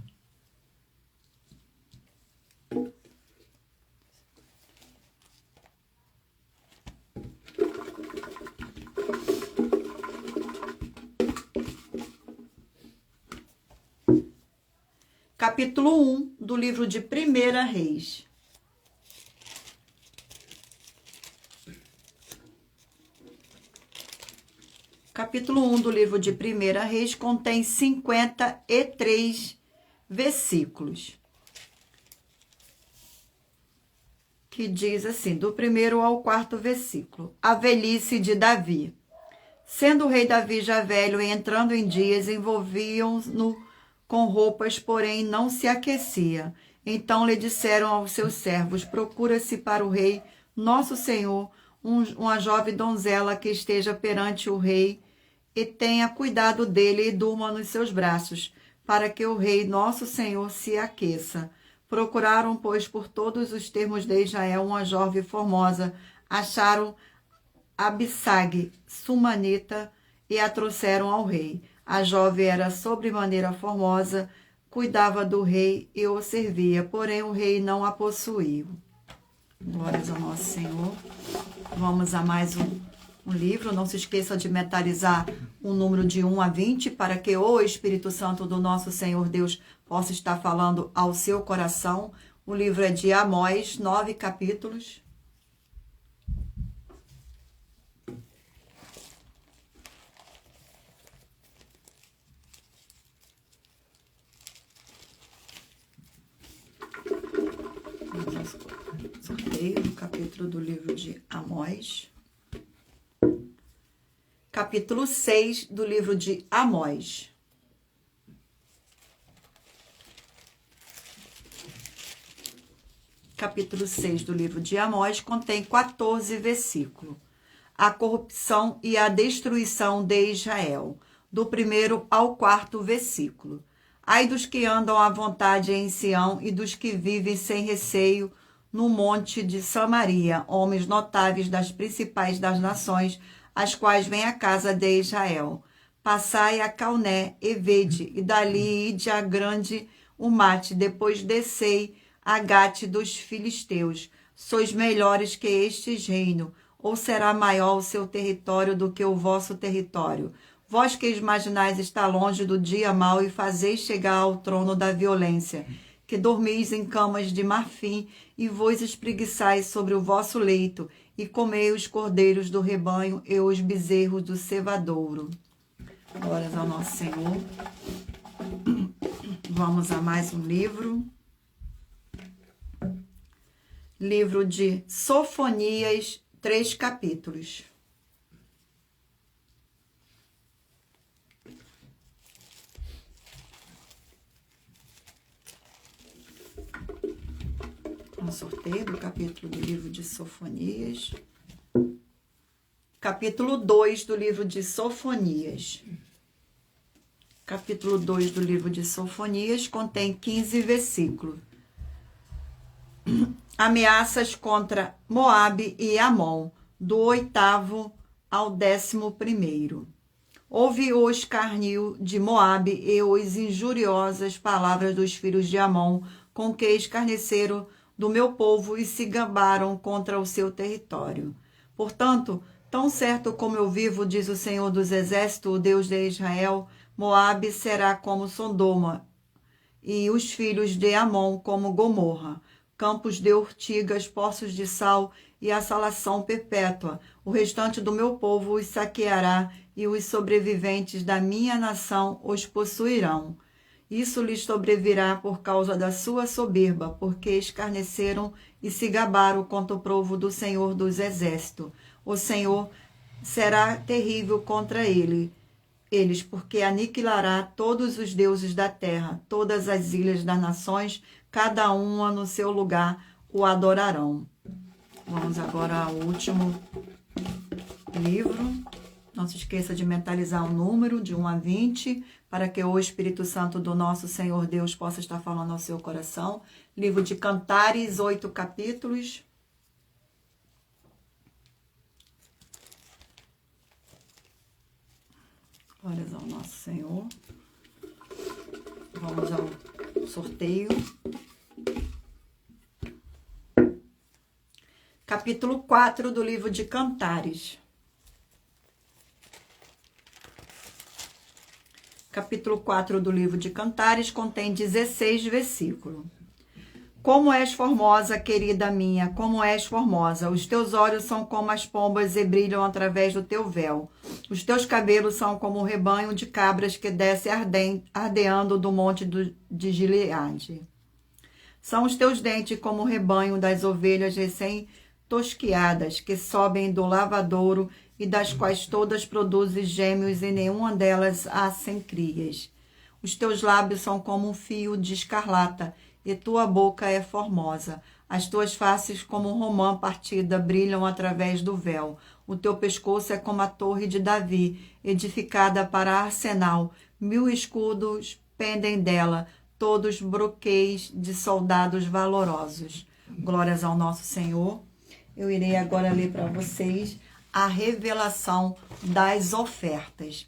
Capítulo 1 do livro de 1 Reis. Capítulo 1 do livro de 1 Reis contém 53 versículos. Que diz assim, do 1º ao 4º versículo. A velhice de Davi. Sendo o rei Davi já velho e entrando em dias, envolviam-no com roupas, porém não se aquecia. Então lhe disseram aos seus servos, procura-se para o rei, nosso senhor, uma jovem donzela que esteja perante o rei e tenha cuidado dele e durma nos seus braços, para que o rei, nosso senhor, se aqueça. Procuraram, pois, por todos os termos de Israel, uma jovem formosa. Acharam Abissag, sumanita, e a trouxeram ao rei. A jovem era sobremaneira formosa, cuidava do rei e o servia, porém o rei não a possuiu. Glórias ao nosso Senhor. Vamos a mais um livro. Não se esqueça de mentalizar o número de 1 a 20, para que o Espírito Santo do nosso Senhor Deus possa estar falando ao seu coração. O livro é de Amós, 9 capítulos. Sorteio do capítulo do livro de Amós. Capítulo 6 do livro de Amós. Capítulo 6 do livro de Amós contém 14 versículos. A corrupção e a destruição de Israel, do 1º ao 4º versículo. Ai dos que andam à vontade em Sião e dos que vivem sem receio no monte de Samaria, homens notáveis das principais das nações, as quais vêm à casa de Israel. Passai a Calné e vede, e dali ide a grande Umate, depois descei a Gate dos filisteus. Sois melhores que estes reino, ou será maior o seu território do que o vosso território? Vós que imaginais estar longe do dia mau e fazeis chegar ao trono da violência, que dormis em camas de marfim e vos espreguiçais sobre o vosso leito, e comei os cordeiros do rebanho e os bezerros do cevadouro. Glórias ao nosso Senhor. Vamos a mais um livro. Livro de Sofonias, 3 capítulos. Um sorteio do capítulo do livro de Sofonias. Capítulo 2 do livro de Sofonias. Capítulo 2 do livro de Sofonias contém 15 versículos. Ameaças contra Moabe e Amon, do 8º ao 11º. Ouve o escarnio de Moabe e as injuriosas palavras dos filhos de Amon, com que escarneceram do meu povo e se gabaram contra o seu território. Portanto, tão certo como eu vivo, diz o Senhor dos Exércitos, o Deus de Israel, Moabe será como Sodoma, e os filhos de Amon como Gomorra, campos de urtigas, poços de sal e assolação perpétua. O restante do meu povo os saqueará, e os sobreviventes da minha nação os possuirão. Isso lhes sobrevirá por causa da sua soberba, porque escarneceram e se gabaram contra o povo do Senhor dos Exércitos. O Senhor será terrível contra eles, porque aniquilará todos os deuses da terra, todas as ilhas das nações, cada uma no seu lugar o adorarão. Vamos agora ao último livro. Não se esqueça de mentalizar o número de 1 a 20, para que o Espírito Santo do nosso Senhor Deus possa estar falando ao seu coração. Livro de Cantares, 8 capítulos. Glórias ao nosso Senhor. Vamos ao sorteio. Capítulo 4 do livro de Cantares. Capítulo 4 do livro de Cantares contém 16 versículos. Como és formosa, querida minha, como és formosa. Os teus olhos são como as pombas e brilham através do teu véu. Os teus cabelos são como o rebanho de cabras que desce ardeando do monte de Gileade. São os teus dentes como o rebanho das ovelhas recém-tosquiadas, que sobem do lavadouro e das quais todas produzem gêmeos e nenhuma delas há sem crias. Os teus lábios são como um fio de escarlata, e tua boca é formosa. As tuas faces, como romã partida, brilham através do véu. O teu pescoço é como a torre de Davi, edificada para arsenal. 1000 escudos pendem dela, todos broqueis de soldados valorosos. Glórias ao nosso Senhor. Eu irei agora ler para vocês a revelação das ofertas.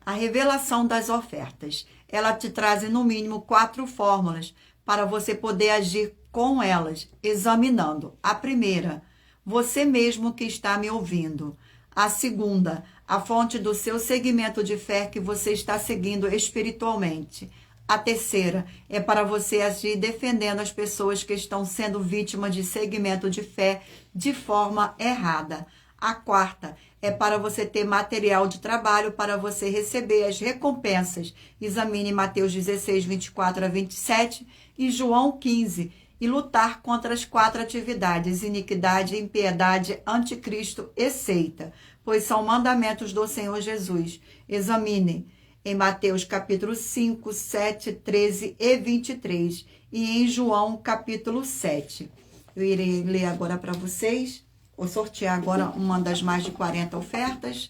A revelação das ofertas. Ela te traz, no mínimo, 4 fórmulas para você poder agir com elas, examinando. A primeira, você mesmo que está me ouvindo. A segunda, a fonte do seu segmento de fé que você está seguindo espiritualmente. A terceira é para você agir defendendo as pessoas que estão sendo vítimas de segmento de fé de forma errada. A quarta é para você ter material de trabalho para você receber as recompensas. Examine Mateus 16, 24 a 27 e João 15 e lutar contra as 4 atividades: iniquidade, impiedade, anticristo e seita, pois são mandamentos do Senhor Jesus. Examine em Mateus capítulo 5, 7, 13 e 23 e em João capítulo 7. Eu irei ler agora para vocês. Vou sortear agora uma das mais de 40 ofertas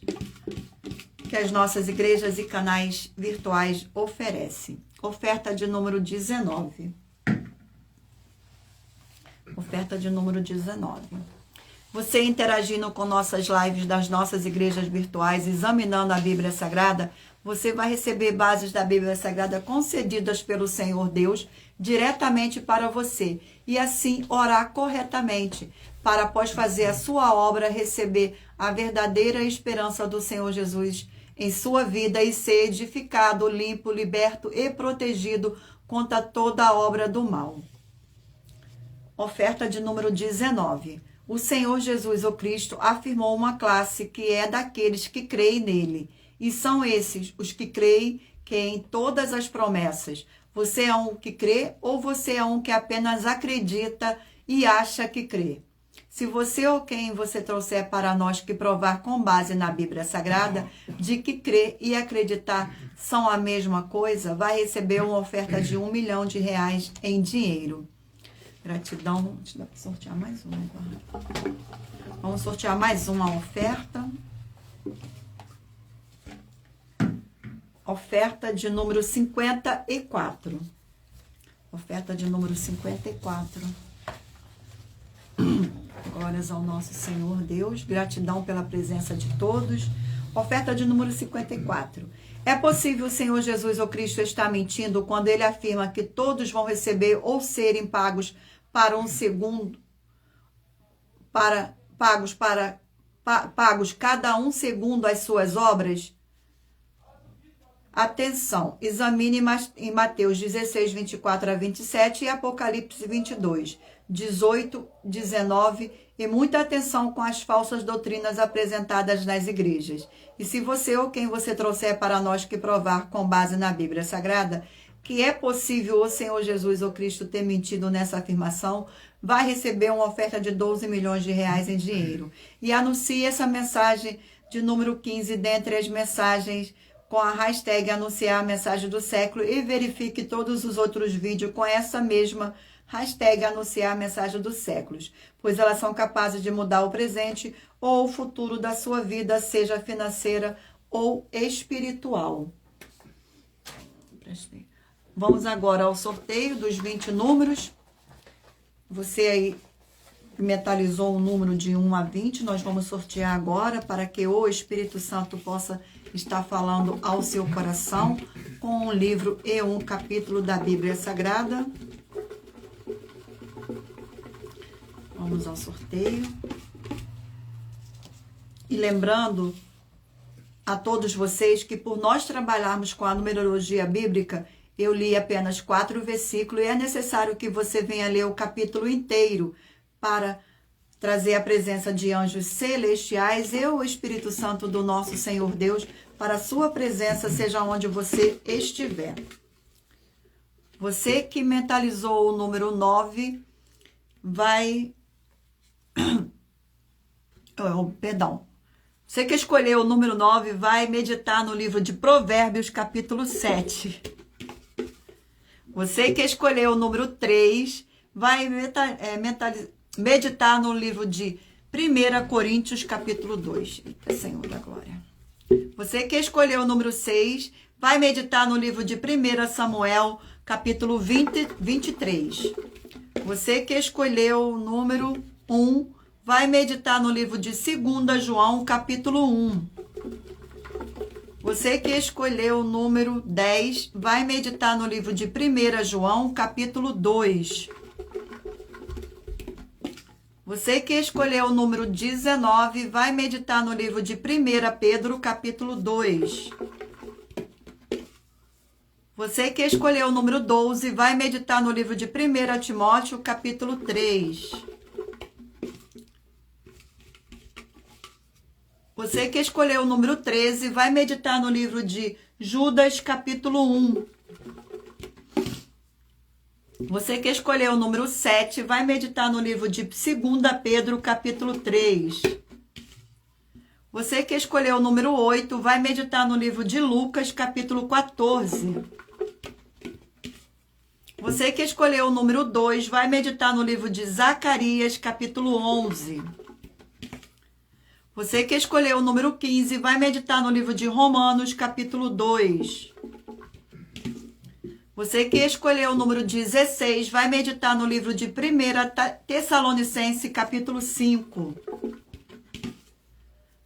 que as nossas igrejas e canais virtuais oferecem. Oferta de número 19. Oferta de número 19. Você interagindo com nossas lives das nossas igrejas virtuais, examinando a Bíblia Sagrada, você vai receber bases da Bíblia Sagrada concedidas pelo Senhor Deus diretamente para você. E assim orar corretamente, para após fazer a sua obra, receber a verdadeira esperança do Senhor Jesus em sua vida e ser edificado, limpo, liberto e protegido contra toda a obra do mal. Oferta de número 19. O Senhor Jesus, o Cristo, afirmou uma classe que é daqueles que creem nele. E são esses os que creem que em todas as promessas. Você é um que crê ou você é um que apenas acredita e acha que crê? Se você ou quem você trouxer para nós que provar com base na Bíblia Sagrada de que crer e acreditar são a mesma coisa, vai receber uma oferta de R$1 milhão em dinheiro. Gratidão. Deixa eu sortear mais uma agora. Vamos sortear mais uma oferta. Oferta de número 54. Oferta de número 54. Glórias ao nosso Senhor Deus. Gratidão pela presença de todos. Oferta de número 54. É possível o Senhor Jesus ou Cristo estar mentindo quando ele afirma que todos vão receber ou serem pagos para um segundo, pagos cada um segundo as suas obras? Atenção, examine em Mateus 16, 24 a 27 e Apocalipse 22, 18, 19 e muita atenção com as falsas doutrinas apresentadas nas igrejas. E se você ou quem você trouxer para nós que provar com base na Bíblia Sagrada que é possível o Senhor Jesus ou Cristo ter mentido nessa afirmação, vai receber uma oferta de R$12 milhões em dinheiro. E anuncie essa mensagem de número 15 dentre as mensagens com a hashtag anunciar a mensagem do século e verifique todos os outros vídeos com essa mesma hashtag anunciar a mensagem dos séculos, pois elas são capazes de mudar o presente ou o futuro da sua vida, seja financeira ou espiritual. Vamos agora ao sorteio dos 20 números. Você aí mentalizou um número de 1 a 20, nós vamos sortear agora para que o Espírito Santo possa está falando ao seu coração com um livro e um capítulo da Bíblia Sagrada. Vamos ao sorteio. E lembrando a todos vocês que por nós trabalharmos com a numerologia bíblica, eu li apenas 4 versículos e é necessário que você venha ler o capítulo inteiro para trazer a presença de anjos celestiais e o Espírito Santo do nosso Senhor Deus para a sua presença, seja onde você estiver. Você que mentalizou o número 9 vai... Perdão. Você que escolheu o número 9 vai meditar no livro de Provérbios, capítulo 7. Você que escolheu o número 3 vai meditar no livro de 1 Coríntios, capítulo 2. Eita, Senhor da Glória. Você que escolheu o número 6 vai meditar no livro de 1 Samuel, capítulo 23. Você que escolheu o número 1 vai meditar no livro de 2 João, capítulo 1. Você que escolheu o número 10 vai meditar no livro de 1 João, capítulo 2. Você que escolheu o número 19 vai meditar no livro de 1 Pedro, capítulo 2. Você que escolheu o número 12 vai meditar no livro de 1 Timóteo, capítulo 3. Você que escolheu o número 13 vai meditar no livro de Judas, capítulo 1. Você que escolheu o número 7 vai meditar no livro de 2 Pedro, capítulo 3. Você que escolheu o número 8 vai meditar no livro de Lucas, capítulo 14. Você que escolheu o número 2 vai meditar no livro de Zacarias, capítulo 11. Você que escolheu o número 15 vai meditar no livro de Romanos, capítulo 2. Você que escolheu o número 16 vai meditar no livro de 1 Tessalonicenses, capítulo 5.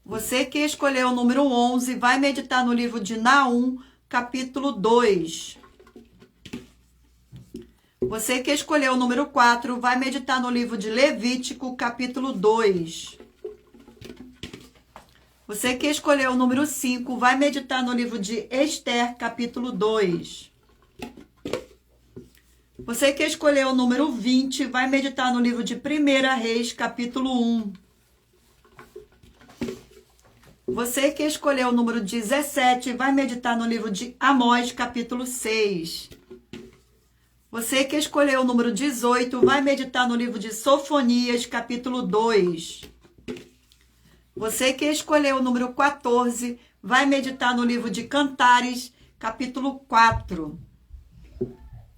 Você que escolheu o número 11 vai meditar no livro de Naum, capítulo 2. Você que escolheu o número 4 vai meditar no livro de Levítico, capítulo 2. Você que escolheu o número 5 vai meditar no livro de Esther, capítulo 2. Você que escolheu o número 20 vai meditar no livro de 1 Reis, capítulo 1. Você que escolheu o número 17 vai meditar no livro de Amós, capítulo 6. Você que escolheu o número 18 vai meditar no livro de Sofonias, capítulo 2. Você que escolheu o número 14 vai meditar no livro de Cantares, capítulo 4.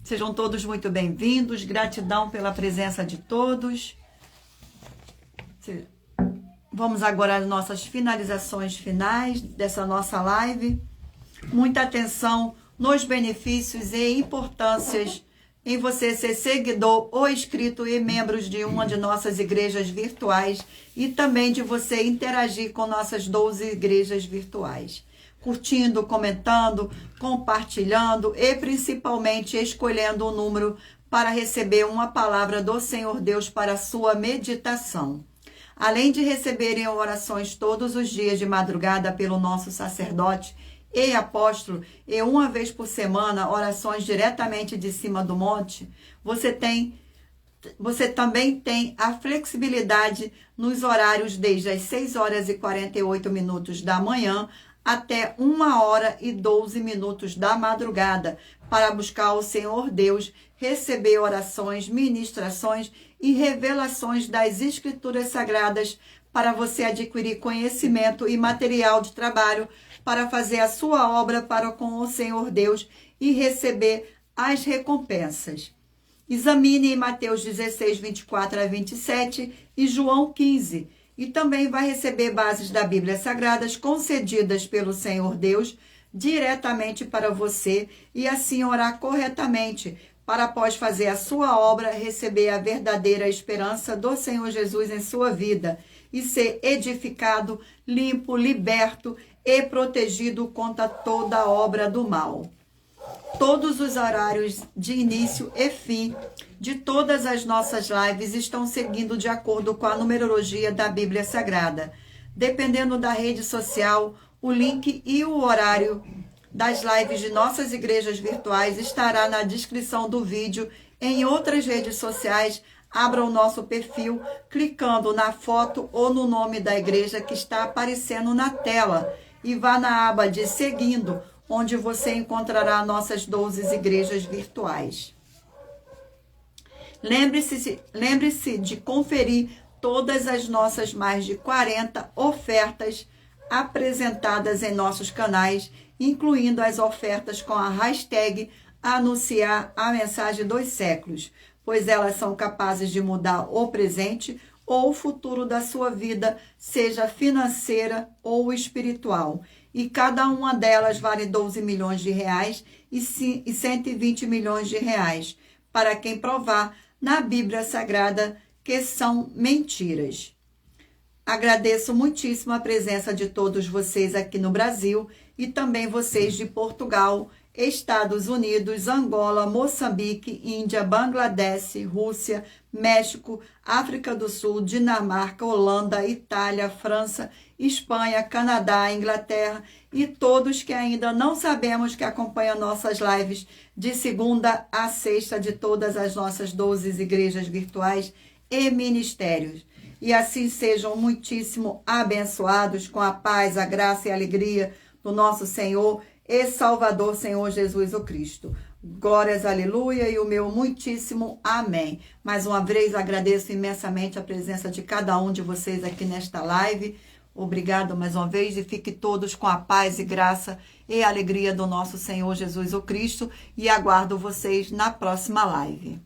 Sejam todos muito bem-vindos. Gratidão pela presença de todos. Vamos agora às nossas finalizações finais dessa nossa live. Muita atenção nos benefícios e importâncias em você ser seguidor ou inscrito e membros de uma de nossas igrejas virtuais e também de você interagir com nossas 12 igrejas virtuais. Curtindo, comentando, compartilhando e principalmente escolhendo um número para receber uma palavra do Senhor Deus para a sua meditação. Além de receberem orações todos os dias de madrugada pelo nosso sacerdote e apóstolo, e uma vez por semana, orações diretamente de cima do monte, você também tem a flexibilidade nos horários desde as 6 horas e 48 minutos da manhã até 1 hora e 12 minutos da madrugada, para buscar o Senhor Deus, receber orações, ministrações e revelações das Escrituras Sagradas, para você adquirir conhecimento e material de trabalho para fazer a sua obra para com o Senhor Deus e receber as recompensas. Examine em Mateus 16, 24 a 27 e João 15. E também vai receber bases da Bíblia Sagradas concedidas pelo Senhor Deus diretamente para você e assim orar corretamente para, após fazer a sua obra, receber a verdadeira esperança do Senhor Jesus em sua vida e ser edificado, limpo, liberto e protegido contra toda obra do mal. Todos os horários de início e fim de todas as nossas lives estão seguindo de acordo com a numerologia da Bíblia Sagrada. Dependendo da rede social, o link e o horário das lives de nossas igrejas virtuais estará na descrição do vídeo. Em outras redes sociais, abra o nosso perfil clicando na foto ou no nome da igreja que está aparecendo na tela e vá na aba de Seguindo, onde você encontrará nossas 12 igrejas virtuais. Lembre-se de conferir todas as nossas mais de 40 ofertas apresentadas em nossos canais, incluindo as ofertas com a hashtag Anunciar a Mensagem dos Séculos, pois elas são capazes de mudar o presente ou o futuro da sua vida, seja financeira ou espiritual. E cada uma delas vale 12 milhões de reais e 120 milhões de reais, para quem provar na Bíblia Sagrada que são mentiras. Agradeço muitíssimo a presença de todos vocês aqui no Brasil e também vocês de Portugal, Estados Unidos, Angola, Moçambique, Índia, Bangladesh, Rússia, México, África do Sul, Dinamarca, Holanda, Itália, França, Espanha, Canadá, Inglaterra e todos que ainda não sabemos que acompanham nossas lives de segunda a sexta de todas as nossas 12 igrejas virtuais e ministérios. E assim sejam muitíssimo abençoados com a paz, a graça e a alegria do nosso Senhor e Salvador, Senhor Jesus o Cristo. Glórias, aleluia, e o meu muitíssimo amém. Mais uma vez agradeço imensamente a presença de cada um de vocês aqui nesta live. Obrigado mais uma vez e fiquem todos com a paz e graça e alegria do nosso Senhor Jesus o Cristo e aguardo vocês na próxima live.